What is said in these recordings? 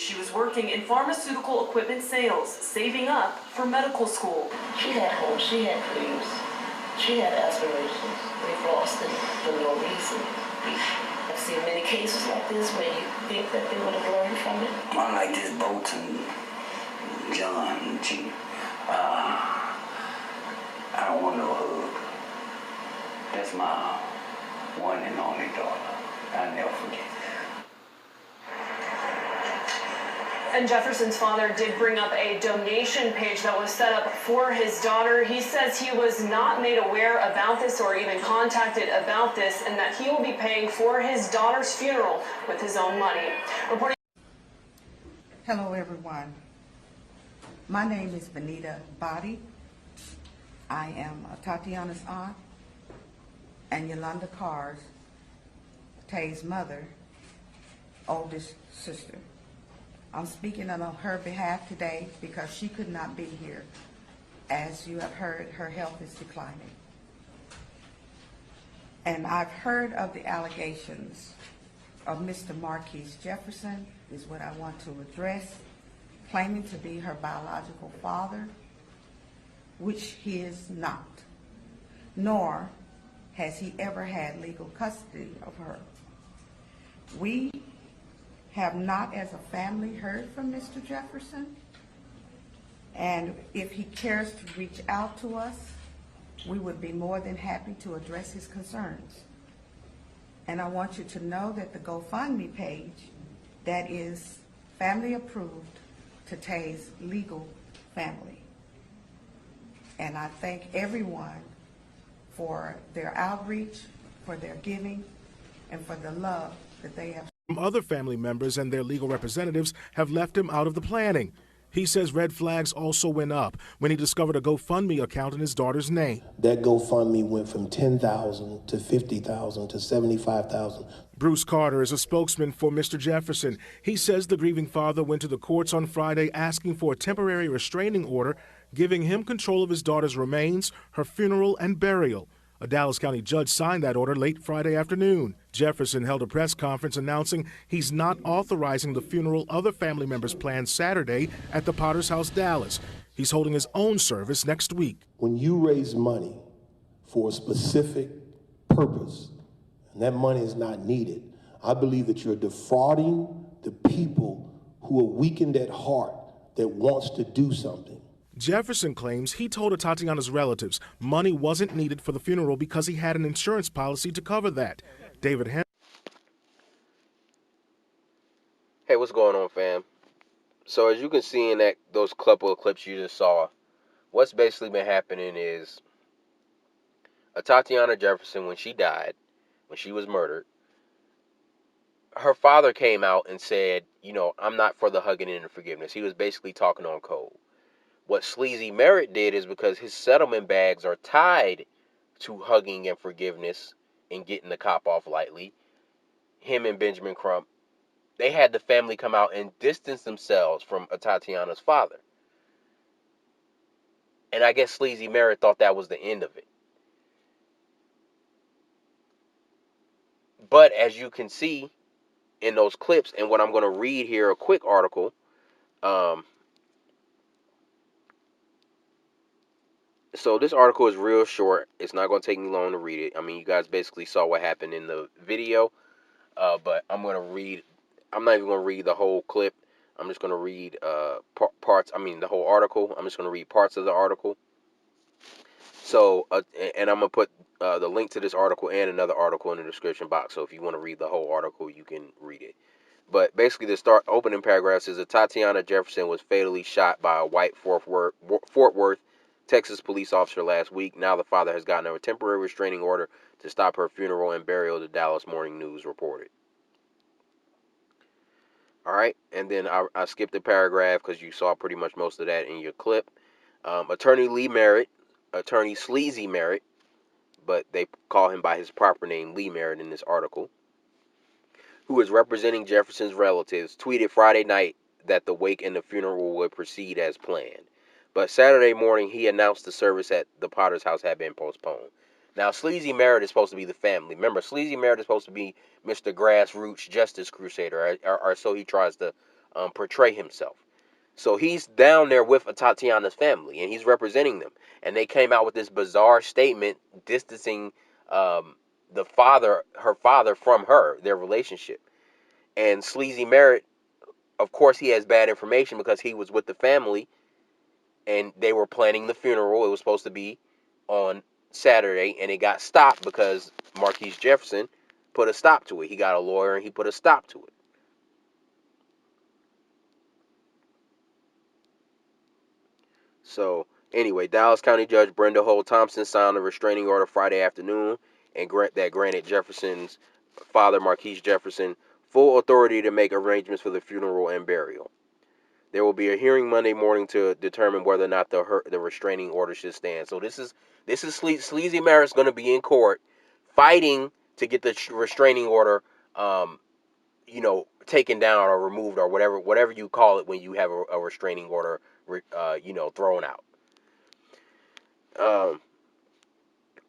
She was working in pharmaceutical equipment sales, saving up for medical school. She had hopes, she had dreams, she had aspirations. They've lost it for no reason. I've seen many cases like this where you think that they would have learned from it. Unlike this Bolton, John, G. I don't want no hug. That's my one and only daughter. I'll never forget that. And Jefferson's father did bring up a donation page that was set up for his daughter. He says he was not made aware about this or even contacted about this, and that he will be paying for his daughter's funeral with his own money. Reporting. Hello everyone. My name is Benita Body. I am Tatiana's aunt and Yolanda Carr's, Tay's mother, oldest sister. I'm speaking on her behalf today because she could not be here. As you have heard, her health is declining. And I've heard of the allegations of Mr. Marquise Jefferson, is what I want to address, claiming to be her biological father, which he is not, nor has he ever had legal custody of her. We have not as a family heard from Mr. Jefferson, and if he cares to reach out to us, we would be more than happy to address his concerns. And I want you to know that the GoFundMe page, that is family approved to Tay's legal family. And I thank everyone for their outreach, for their giving, and for the love that they have. Other family members and their legal representatives have left him out of the planning. He says red flags also went up when he discovered a GoFundMe account in his daughter's name. That GoFundMe went from $10,000 to $50,000 to $75,000. Bruce Carter is a spokesman for Mr. Jefferson. He says the grieving father went to the courts on Friday asking for a temporary restraining order, giving him control of his daughter's remains, her funeral, and burial. A Dallas County judge signed that order late Friday afternoon. Jefferson held a press conference announcing he's not authorizing the funeral other family members planned Saturday at the Potter's House, Dallas. He's holding his own service next week. When you raise money for a specific purpose, and that money is not needed, I believe that you're defrauding the people who are weakened at heart that wants to do something. Jefferson claims he told Tatiana's relatives money wasn't needed for the funeral because he had an insurance policy to cover that. David Henry. Hey, what's going on, fam? So as you can see in those couple of clips you just saw, what's basically been happening is Tatiana Jefferson, when she died, when she was murdered, her father came out and said, I'm not for the hugging and the forgiveness. He was basically talking on code. What Sleazy Merritt did is, because his settlement bags are tied to hugging and forgiveness and getting the cop off lightly, him and Benjamin Crump, they had the family come out and distance themselves from Tatiana's father. And I guess Sleazy Merritt thought that was the end of it. But as you can see in those clips, and what I'm going to read here, a quick article, so this article is real short. It's not going to take me long to read it. I mean, you guys basically saw what happened in the video. But I'm not even going to read the whole clip. I'm just going to read the whole article. I'm just going to read parts of the article. So, and I'm going to put the link to this article and another article in the description box. So if you want to read the whole article, you can read it. But basically, the opening paragraph says that Tatiana Jefferson was fatally shot by a white Fort Worth, Texas police officer last week. Now the father has gotten a temporary restraining order to stop her funeral and burial, the Dallas Morning News reported. All right, and then I skipped the paragraph because you saw pretty much most of that in your clip. Attorney Sleazy Merritt, but they call him by his proper name, Lee Merritt, in this article, who is representing Jefferson's relatives, tweeted Friday night that the wake and the funeral would proceed as planned. But Saturday morning, he announced the service at the Potter's House had been postponed. Now, Sleazy Merritt is supposed to be the family. Remember, Sleazy Merritt is supposed to be Mr. Grassroots Justice Crusader, or so he tries to portray himself. So he's down there with Tatiana's family, and he's representing them. And they came out with this bizarre statement distancing her father from her, their relationship. And Sleazy Merritt, of course, he has bad information because he was with the family, and they were planning the funeral. It was supposed to be on Saturday, and it got stopped because Marquise Jefferson put a stop to it. He got a lawyer, and he put a stop to it. So, anyway, Dallas County Judge Brenda Holt Thompson signed a restraining order Friday afternoon and granted Jefferson's father, Marquise Jefferson, full authority to make arrangements for the funeral and burial. There will be a hearing Monday morning to determine whether or not the restraining order should stand. So this is Sleazy Merritt's going to be in court fighting to get the restraining order, taken down or removed or whatever you call it when you have a restraining order, thrown out.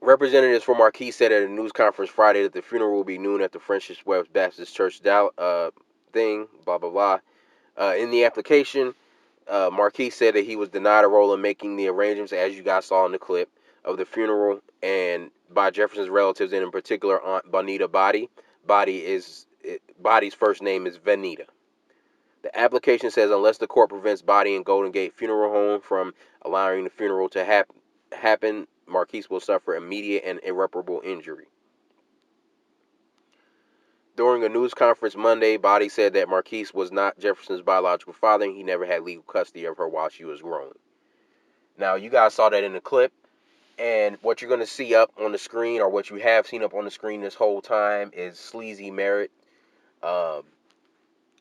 Representatives for Marquis said at a news conference Friday that the funeral will be noon at the Francis Webb Baptist Church thing, blah, blah, blah. In the application, Marquis said that he was denied a role in making the arrangements, as you guys saw in the clip, of the funeral and by Jefferson's relatives, and in particular Aunt Bonita Body. Body's first name is Venita. The application says unless the court prevents Body and Golden Gate Funeral Home from allowing the funeral to happen, Marquise will suffer immediate and irreparable injury. During a news conference Monday, Body said that Marquise was not Jefferson's biological father and he never had legal custody of her while she was growing. Now, you guys saw that in the clip, and what you're going to see up on the screen, or what you have seen up on the screen this whole time, is Sleazy Merritt,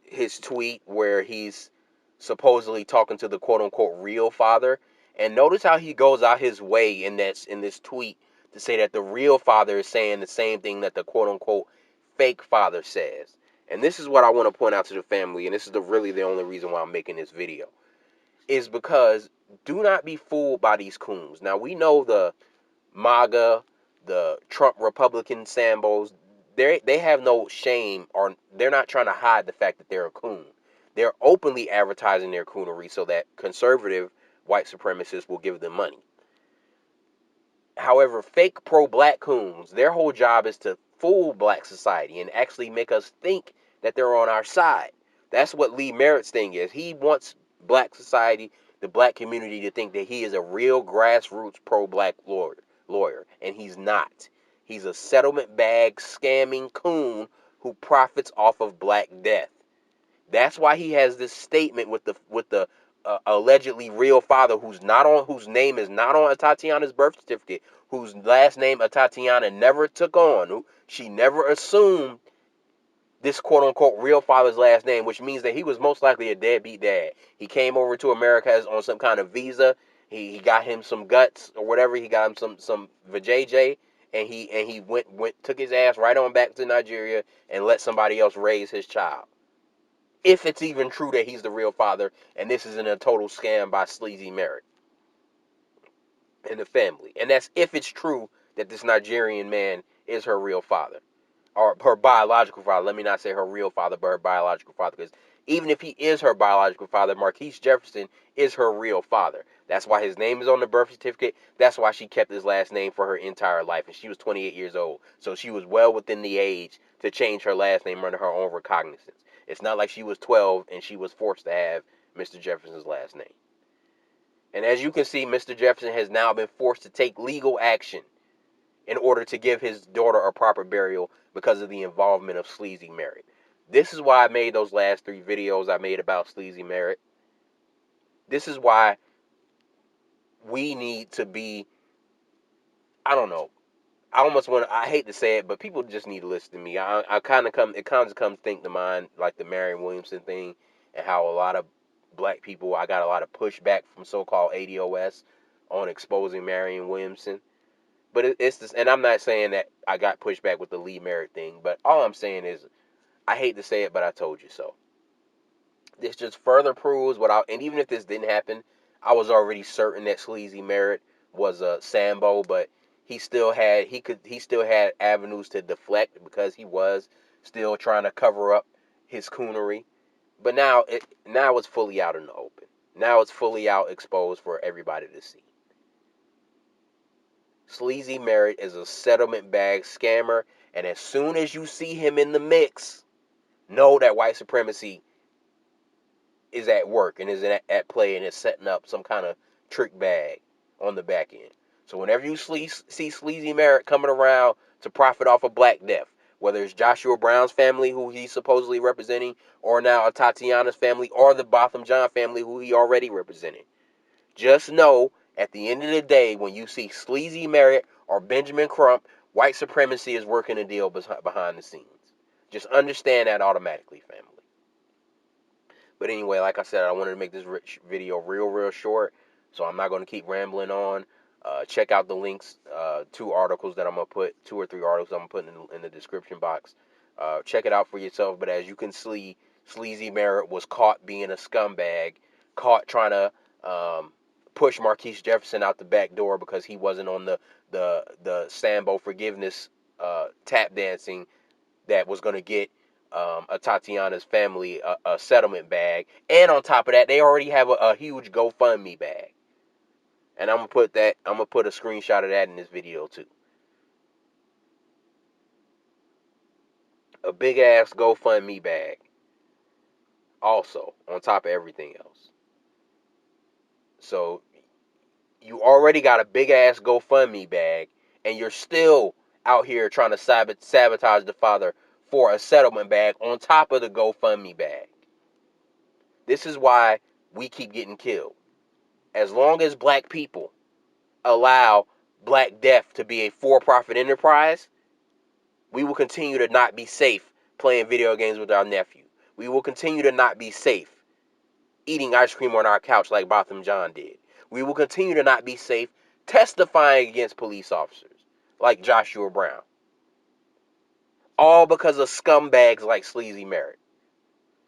his tweet where he's supposedly talking to the quote-unquote real father. And notice how he goes out his way in this tweet to say that the real father is saying the same thing that the quote-unquote fake father says. And this is what I want to point out to the family, and this is really the only reason why I'm making this video, is because do not be fooled by these coons. Now, we know the MAGA, the Trump Republican Sambos, they have no shame, or they're not trying to hide the fact that they're a coon. They're openly advertising their coonery so that conservative white supremacists will give them money. However, fake pro-black coons, their whole job is to fool black society and actually make us think that they're on our side. That's what Lee Merritt's thing is. He wants black society, the black community, to think that he is a real grassroots pro-black lawyer, and he's not. He's a settlement bag scamming coon who profits off of black death. That's why he has this statement with the allegedly real father whose name is not on Tatiana's birth certificate, whose last name Tatiana never took on, who she never assumed this quote-unquote real father's last name, which means that he was most likely a deadbeat dad. He came over to America on some kind of visa. He got him some guts or whatever. He got him some vajayjay, and he took his ass right on back to Nigeria and let somebody else raise his child. If it's even true that he's the real father, and this isn't a total scam by Sleazy Merritt and the family. And that's if it's true that this Nigerian man is her real father. Or her biological father. Let me not say her real father, but her biological father. Because even if he is her biological father, Marquise Jefferson is her real father. That's why his name is on the birth certificate. That's why she kept his last name for her entire life. And she was 28 years old. So she was well within the age to change her last name under her own recognizance. It's not like she was 12 and she was forced to have Mr. Jefferson's last name. And as you can see, Mr. Jefferson has now been forced to take legal action in order to give his daughter a proper burial because of the involvement of Sleazy Merritt. This is why I made those last 3 videos I made about Sleazy Merritt. This is why we need to be, I don't know, I hate to say it, but people just need to listen to me. It kind of comes think to mind like the Marion Williamson thing, and how a lot of black people, I got a lot of pushback from so-called ADOS on exposing Marion Williamson. But it's this, and I'm not saying that I got pushback with the Lee Merritt thing, but all I'm saying is, I hate to say it, but I told you so. This just further proves and even if this didn't happen, I was already certain that Sleazy Merritt was a Sambo, but he still had avenues to deflect because he was still trying to cover up his coonery. But now it's fully out in the open. Now it's fully out exposed for everybody to see. Sleazy Merritt is a settlement bag scammer, and as soon as you see him in the mix, know that white supremacy is at work and is at play and is setting up some kind of trick bag on the back end. So whenever you see Sleazy Merritt coming around to profit off of Black Death, whether it's Joshua Brown's family, who he's supposedly representing, or now Tatiana's family, or the Botham Jean family, who he already represented, just know at the end of the day, when you see Sleazy Merritt or Benjamin Crump, white supremacy is working a deal behind the scenes. Just understand that automatically, family. But anyway, like I said, I wanted to make this video real short, so I'm not going to keep rambling on. Check out the links, two or three articles I'm going to put in the description box. Check it out for yourself. But as you can see, Sleazy Merritt was caught being a scumbag, caught trying to push Marquise Jefferson out the back door because he wasn't on the Sambo forgiveness tap dancing that was going to get Tatiana's family a settlement bag, and on top of that, they already have a huge GoFundMe bag. And I'm gonna put a screenshot of that in this video too. A big ass GoFundMe bag, also on top of everything else. So you already got a big ass GoFundMe bag, and you're still out here trying to sabotage the father for a settlement bag on top of the GoFundMe bag. This is why we keep getting killed. As long as black people allow Black Death to be a for-profit enterprise, we will continue to not be safe playing video games with our nephew. We will continue to not be safe eating ice cream on our couch like Botham Jean did. We will continue to not be safe testifying against police officers like Joshua Brown. All because of scumbags like Sleazy Merritt.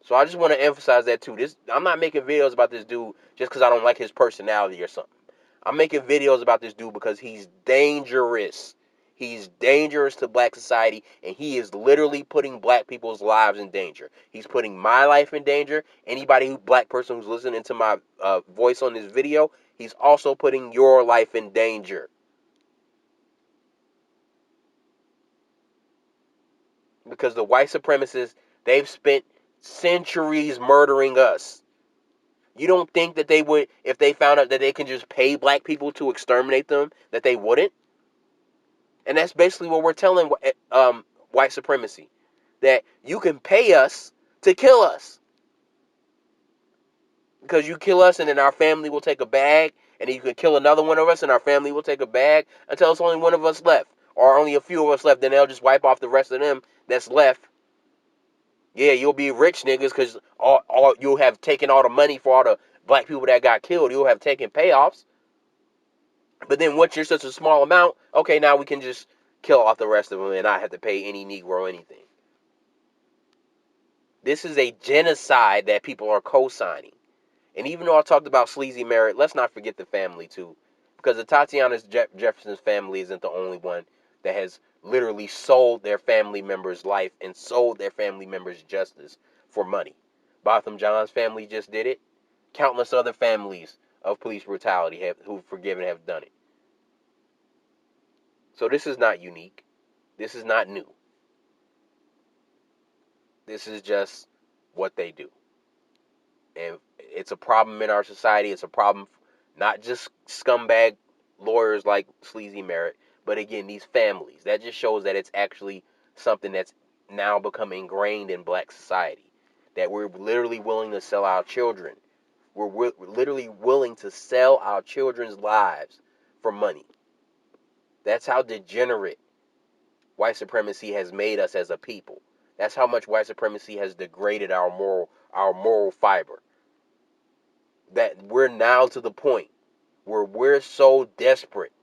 So I just want to emphasize that too. I'm not making videos about this dude just because I don't like his personality or something. I'm making videos about this dude because he's dangerous. He's dangerous to black society, and he is literally putting black people's lives in danger. He's putting my life in danger. Black person who's listening to my voice on this video, he's also putting your life in danger. Because the white supremacists, they've spent centuries murdering us. You don't think that they would, if they found out that they can just pay black people to exterminate them, that they wouldn't? And that's basically what we're telling white supremacy. That you can pay us to kill us. Because you kill us and then our family will take a bag. And then you can kill another one of us and our family will take a bag until it's only one of us left. Or only a few of us left. Then they'll just wipe off the rest of them that's left. Yeah, you'll be rich niggas because you'll have taken all the money for all the black people that got killed. You'll have taken payoffs. But then once you're such a small amount, okay, now we can just kill off the rest of them and not have to pay any Negro anything. This is a genocide that people are co-signing. And even though I talked about Sleazy Merritt, let's not forget the family too. Because the Tatiana Jefferson's family isn't the only one that has literally sold their family member's life and sold their family member's justice for money. Botham Jean's family just did it. Countless other families of police brutality who've forgiven have done it. So this is not unique. This is not new. This is just what they do. And it's a problem in our society. It's a problem, not just scumbag lawyers like Sleazy Merritt, but again, these families. That just shows that it's actually something that's now become ingrained in black society. That we're literally willing to sell our children. We're literally willing to sell our children's lives for money. That's how degenerate white supremacy has made us as a people. That's how much white supremacy has degraded our moral fiber. That we're now to the point where we're so desperate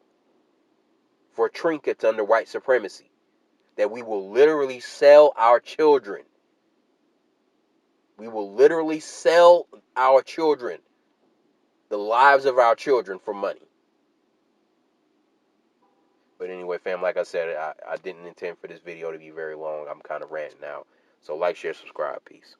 for trinkets under white supremacy that we will literally sell our children. We will literally sell our children, the lives of our children, for money. But anyway, fam, like I said, I didn't intend for this video to be very long. I'm kind of ranting now. So like, share, subscribe. Peace.